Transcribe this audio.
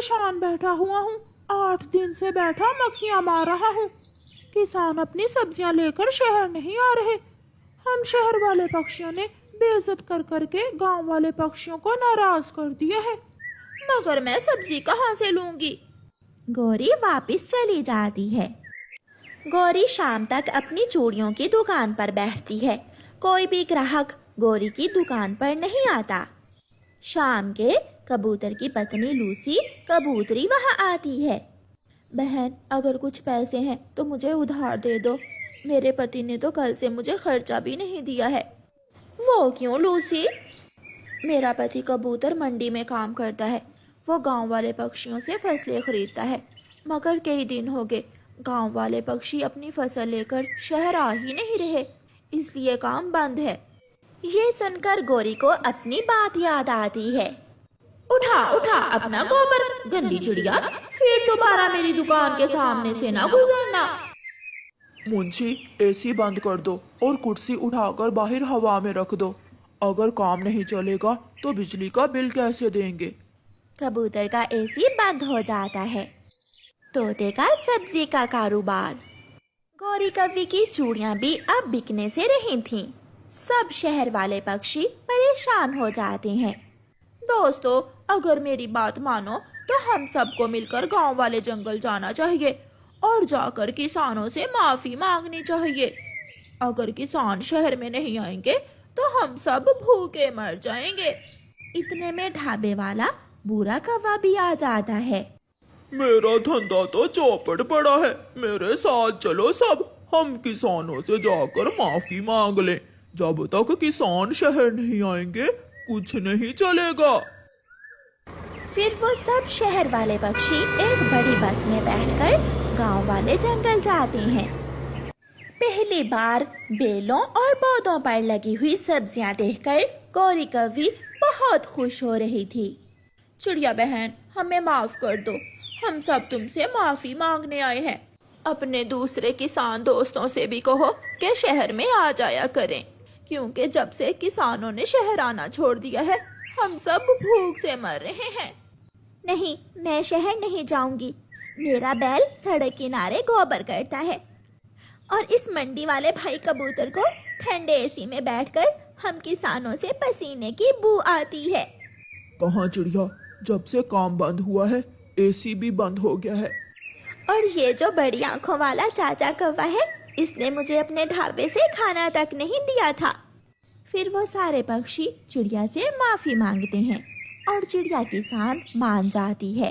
परेशान बैठा हुआ हूँ। 8 दिन से बैठा मक्खियाँ मार रहा हूँ। किसान अपनी सब्जियाँ लेकर शहर नहीं आ रहे। हम शहर वाले पक्षियों ने बेइज्जत कर करके गांव वाले पक्षियों को नाराज कर दिया है। मगर मैं सब्जी कहाँ से लूंगी? गौरी वापस चली जाती है। गौरी शाम तक अपनी चूड़ियों की दुकान पर बैठती है। कोई भी ग्राहक गौरी की दुकान पर नहीं आता। शाम के कबूतर की पत्नी लूसी कबूतरी वहां आती है। बहन, अगर कुछ पैसे हैं तो मुझे उधार दे दो। मेरे पति ने तो कल से मुझे खर्चा भी नहीं दिया है। वो क्यों लूसी? मेरा पति कबूतर मंडी में काम करता है। वो गांव वाले पक्षियों से फसलें खरीदता है, मगर कई दिन हो गए गांव वाले पक्षी अपनी फसल लेकर शहर आ ही नहीं रहे, इसलिए काम बंद है। ये सुनकर गौरी को अपनी बात याद आती है। उठा उठा अपना गोबर, गंदी चिड़िया, फिर दोबारा मेरी दुकान के सामने से ना गुजरना। मुंशी, एसी बंद कर दो और कुर्सी उठाकर बाहर हवा में रख दो। अगर काम नहीं चलेगा तो बिजली का बिल कैसे देंगे? कबूतर का एसी बंद हो जाता है। तोते का सब्जी का कारोबार। गौरी कव्वी की चूड़ियां भी अब बिकने से रही थीं। सब शहर वाले पक्षी परेशान हो जाते हैं। दोस्तों, अगर मेरी बात मानो तो हम सबको मिलकर गांव वाले जंगल जाना चाहिए और जाकर किसानों से माफी मांगनी चाहिए। अगर किसान शहर में नहीं आएंगे तो हम सब भूखे मर जाएंगे। इतने में ढाबे वाला बूढ़ा कौवा भी आ जाता है। मेरा धंधा तो चौपट पड़ा है, मेरे साथ चलो सब, हम किसानों से जाकर माफी मांग लें। जब तक किसान शहर नहीं आएंगे कुछ नहीं चलेगा। फिर वो सब शहर वाले पक्षी एक बड़ी बस में बैठकर गांव वाले जंगल जाते हैं। पहली बार बेलों और पौधों पर लगी हुई सब्जियां देखकर गौरी कव्वी बहुत खुश हो रही थी। चिड़िया बहन, हमें माफ कर दो, हम सब तुमसे माफी मांगने आए हैं। अपने दूसरे किसान दोस्तों से भी कहो कि शहर में आ जाया करें, क्योंकि जब से किसानों ने शहर आना छोड़ दिया है हम सब भूख से मर रहे हैं। नहीं, मैं शहर नहीं जाऊंगी। मेरा बैल सड़क किनारे गोबर करता है और इस मंडी वाले भाई कबूतर को ठंडे एसी में बैठकर हम किसानों से पसीने की बू आती है। कहाँ चिड़िया, जब से काम बंद हुआ है एसी भी बंद हो गया है। और ये जो बड़ी आंखों वाला चाचा कौवा है, इसने मुझे अपने ढाबे से खाना तक नहीं दिया था। फिर वो सारे पक्षी चिड़िया से माफी मांगते हैं और चिड़िया किसान मान जाती है।